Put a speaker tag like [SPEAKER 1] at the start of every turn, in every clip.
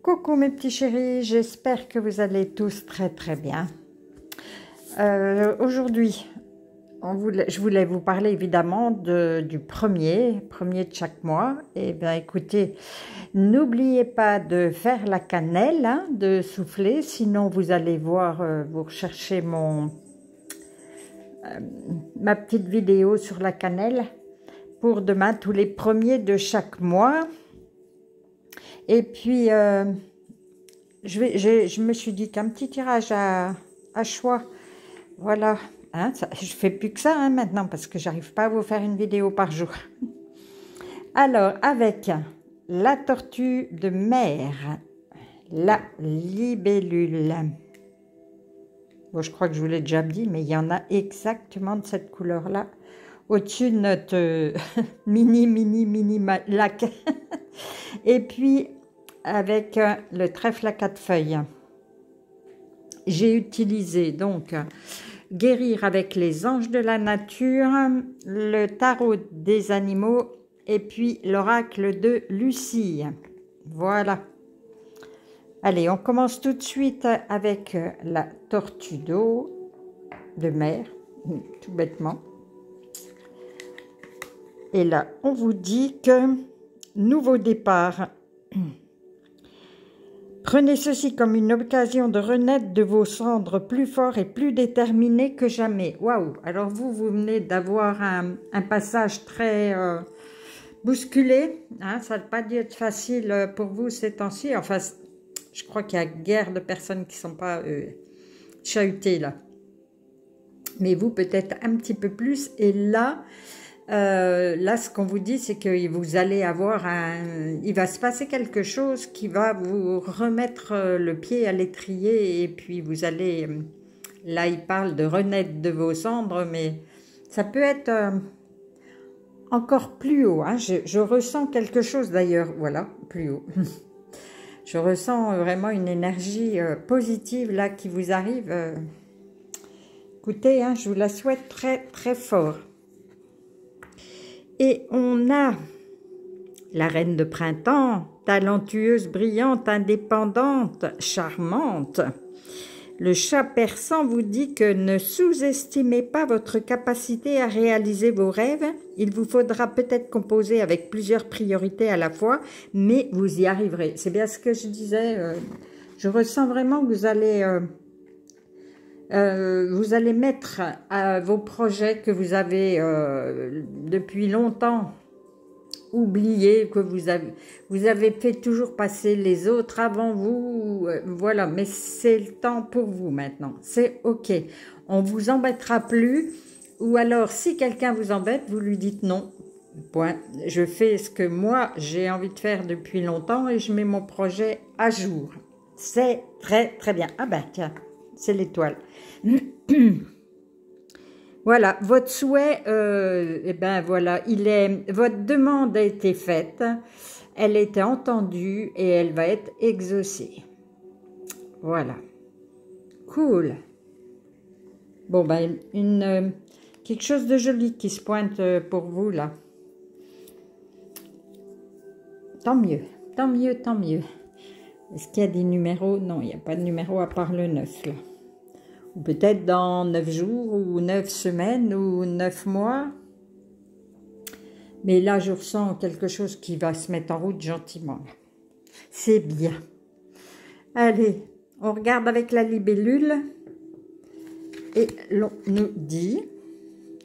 [SPEAKER 1] Coucou mes petits chéris, j'espère que vous allez tous très très bien. Aujourd'hui, je voulais vous parler évidemment du premier de chaque mois. Et bien écoutez, n'oubliez pas de faire la cannelle, hein, de souffler, sinon vous allez voir, vous recherchez ma petite vidéo sur la cannelle pour demain, tous les premiers de chaque mois. Et puis, je me suis dit qu'un petit tirage à choix, voilà, hein, je fais plus que ça hein, maintenant parce que j'arrive pas à vous faire une vidéo par jour. Alors, avec la tortue de mer, la libellule. Bon, je crois que je vous l'ai déjà dit, mais il y en a exactement de cette couleur-là. Au-dessus de notre mini lac. Et puis, avec le trèfle à 4 feuilles. J'ai utilisé donc Guérir avec les anges de la nature, le tarot des animaux et puis l'oracle de Lucie. Voilà. Allez, on commence tout de suite avec la tortue d'eau de mer, tout bêtement. Et là, on vous dit que nouveau départ. Prenez ceci comme une occasion de renaître de vos cendres plus fort et plus déterminé que jamais. Waouh! Alors vous venez d'avoir un passage très bousculé. Hein, ça n'a pas dû être facile pour vous ces temps-ci. Enfin, je crois qu'il y a guère de personnes qui ne sont pas chahutées là. Mais vous peut-être un petit peu plus. Et là... là, ce qu'on vous dit, c'est que vous allez avoir il va se passer quelque chose qui va vous remettre le pied à l'étrier et puis vous allez, là, il parle de renaître de vos cendres, mais ça peut être encore plus haut. Hein. Je ressens quelque chose d'ailleurs, voilà, plus haut. Je ressens vraiment une énergie positive là qui vous arrive. Écoutez, hein, je vous la souhaite très très fort. Et on a la reine de printemps, talentueuse, brillante, indépendante, charmante. Le chat persan vous dit que ne sous-estimez pas votre capacité à réaliser vos rêves. Il vous faudra peut-être composer avec plusieurs priorités à la fois, mais vous y arriverez. C'est bien ce que je disais. Je ressens vraiment que vous allez mettre vos projets que vous avez depuis longtemps oubliés, que vous avez fait toujours passer les autres avant vous, voilà, mais c'est le temps pour vous maintenant, c'est ok, on vous embêtera plus, ou alors si quelqu'un vous embête, vous lui dites non, point, je fais ce que moi j'ai envie de faire depuis longtemps et je mets mon projet à jour, c'est très très bien, ah ben tiens, c'est l'étoile. Voilà, votre souhait, eh ben voilà, votre demande a été faite, elle a été entendue et elle va être exaucée. Voilà, cool. Bon ben, quelque chose de joli qui se pointe pour vous là. Tant mieux, tant mieux, tant mieux. Est-ce qu'il y a des numéros? Non, il n'y a pas de numéro à part le 9 là. Ou peut-être dans 9 jours, ou 9 semaines, ou 9 mois. Mais là, je ressens quelque chose qui va se mettre en route gentiment. C'est bien. Allez, on regarde avec la libellule. Et l'on nous dit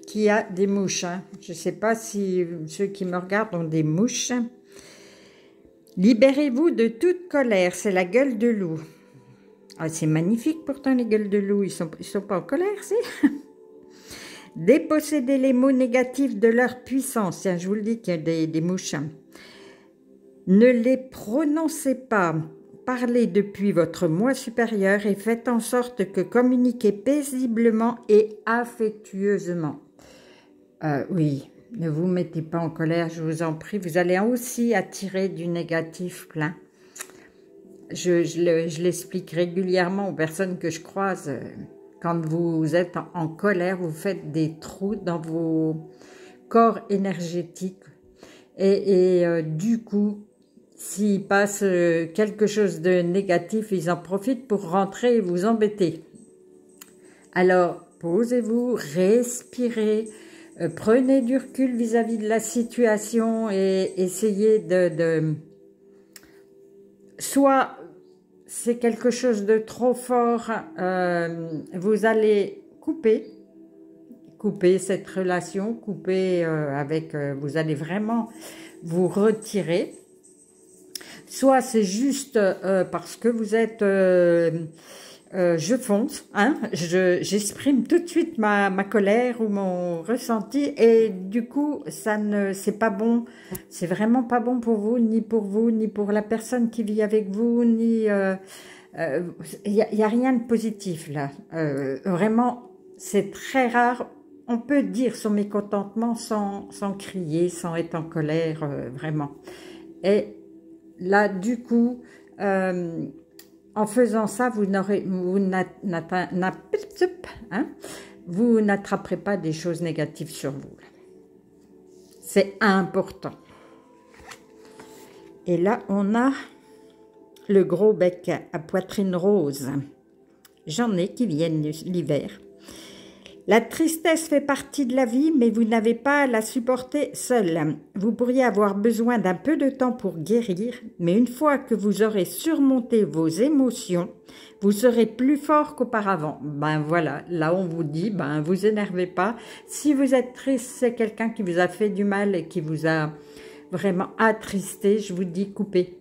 [SPEAKER 1] qu'il y a des mouches. Hein. Je ne sais pas si ceux qui me regardent ont des mouches. Libérez-vous de toute colère, c'est la gueule de loup. Ah, c'est magnifique pourtant les gueules de loup, ils sont pas en colère, c'est. Dépossédez les mots négatifs de leur puissance. Tiens, je vous le dis qu'il y a des mouches. Ne les prononcez pas. Parlez depuis votre moi supérieur et faites en sorte que communiquez paisiblement et affectueusement. Oui, ne vous mettez pas en colère, je vous en prie. Vous allez aussi attirer du négatif plein. Je l'explique régulièrement aux personnes que je croise. Quand vous êtes en colère, vous faites des trous dans vos corps énergétiques. Et du coup, s'il passe quelque chose de négatif, ils en profitent pour rentrer et vous embêter. Alors, posez-vous, respirez, prenez du recul vis-à-vis de la situation et essayez soit c'est quelque chose de trop fort, vous allez couper cette relation, vous allez vraiment vous retirer. Soit c'est juste parce que vous êtes, je fonce, hein, j'exprime tout de suite ma colère ou mon ressenti et du coup c'est pas bon, c'est vraiment pas bon pour vous, ni pour la personne qui vit avec vous, ni il y a rien de positif là. Vraiment, c'est très rare. On peut dire son mécontentement sans crier, sans être en colère, vraiment. Et là, du coup, en faisant ça, vous n'attraperez pas des choses négatives sur vous. C'est important. Et là, on a le gros bec à poitrine rose. J'en ai qui viennent l'hiver. La tristesse fait partie de la vie, mais vous n'avez pas à la supporter seul. Vous pourriez avoir besoin d'un peu de temps pour guérir, mais une fois que vous aurez surmonté vos émotions, vous serez plus fort qu'auparavant. Ben voilà, là on vous dit, ben vous énervez pas. Si vous êtes triste, c'est quelqu'un qui vous a fait du mal et qui vous a vraiment attristé, je vous dis coupez.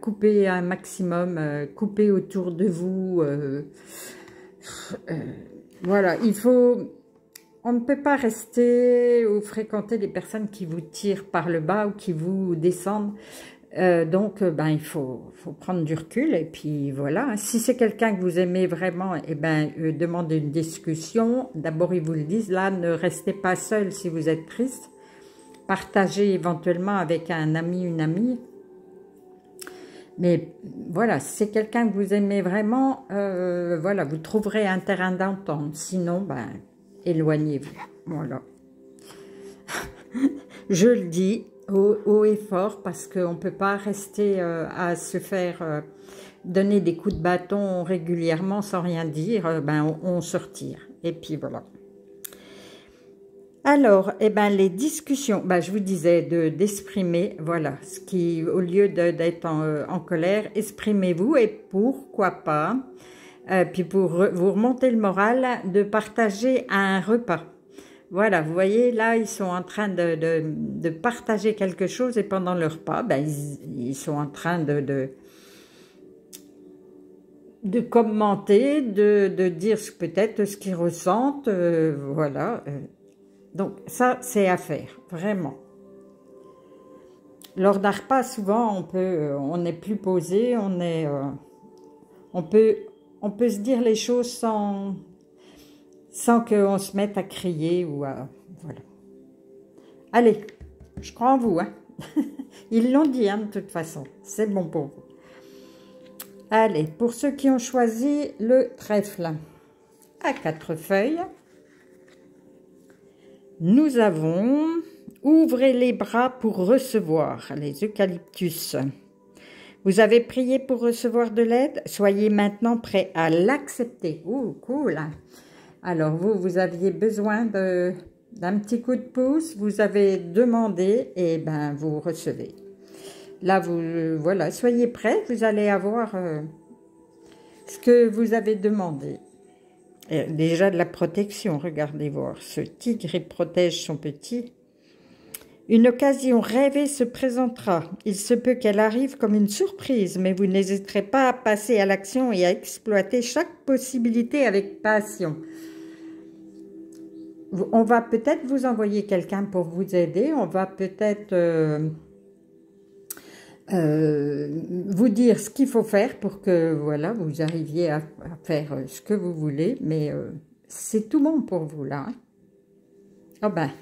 [SPEAKER 1] Coupez un maximum, coupez autour de vous. Voilà, on ne peut pas rester ou fréquenter des personnes qui vous tirent par le bas ou qui vous descendent. Donc, il faut prendre du recul et puis voilà. Si c'est quelqu'un que vous aimez vraiment, demandez une discussion. D'abord, ils vous le disent, là, ne restez pas seul si vous êtes triste. Partagez éventuellement avec un ami, une amie. Mais voilà, si c'est quelqu'un que vous aimez vraiment, voilà, vous trouverez un terrain d'entente. Sinon, éloignez-vous. Voilà. Je le dis haut et fort parce qu'on ne peut pas rester à se faire donner des coups de bâton régulièrement sans rien dire. On se retire. Et puis voilà. Alors, les discussions, je vous disais d'exprimer, voilà, ce qui, au lieu d'être en colère, exprimez-vous et pourquoi pas, puis pour vous remonter le moral, de partager un repas. Voilà, vous voyez, là, ils sont en train de partager quelque chose et pendant le repas, ils sont en train de commenter, de dire peut-être ce qu'ils ressentent, voilà. Donc, ça, c'est à faire, vraiment. Lors d'un repas, souvent, on est plus posé, on peut se dire les choses sans qu'on se mette à crier ou à... Voilà. Allez, je crois en vous, hein. Ils l'ont dit, hein, de toute façon. C'est bon pour vous. Allez, pour ceux qui ont choisi le trèfle à 4 feuilles, nous avons « Ouvrez les bras pour recevoir » les eucalyptus. Vous avez prié pour recevoir de l'aide, soyez maintenant prêt à l'accepter. Oh, cool! Alors, vous aviez besoin d'un petit coup de pouce, vous avez demandé et vous recevez. Là, voilà, soyez prêts, vous allez avoir ce que vous avez demandé. Et déjà de la protection, regardez voir, ce tigre il protège son petit. Une occasion rêvée se présentera. Il se peut qu'elle arrive comme une surprise, mais vous n'hésiterez pas à passer à l'action et à exploiter chaque possibilité avec passion. On va peut-être vous envoyer quelqu'un pour vous aider, on va peut-être vous dire ce qu'il faut faire pour que voilà, vous arriviez à faire ce que vous voulez, mais c'est tout bon pour vous là.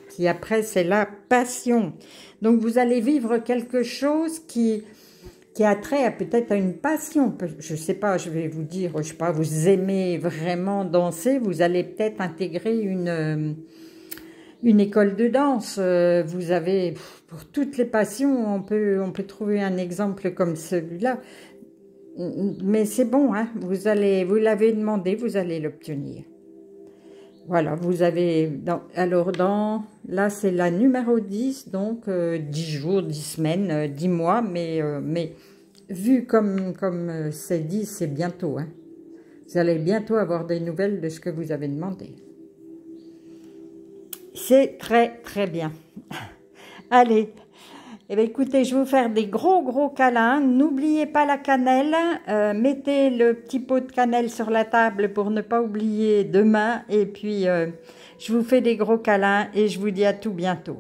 [SPEAKER 1] Puis après c'est la passion. Donc vous allez vivre quelque chose qui a trait à peut-être à une passion. Je sais pas, je vais vous dire, je sais pas, vous aimez vraiment danser, vous allez peut-être intégrer une école de danse. Vous avez, pour toutes les passions, on peut trouver un exemple comme celui-là. Mais c'est bon, hein, vous l'avez demandé, vous allez l'obtenir. Voilà, vous avez, là c'est la numéro 10, donc 10 jours, 10 semaines, 10 mois, mais vu comme c'est dit, c'est bientôt, hein. Vous allez bientôt avoir des nouvelles de ce que vous avez demandé. C'est très très bien. Allez, eh bien, écoutez, je vais vous faire des gros câlins. N'oubliez pas la cannelle. Mettez le petit pot de cannelle sur la table pour ne pas oublier demain. Et puis, je vous fais des gros câlins et je vous dis à tout bientôt.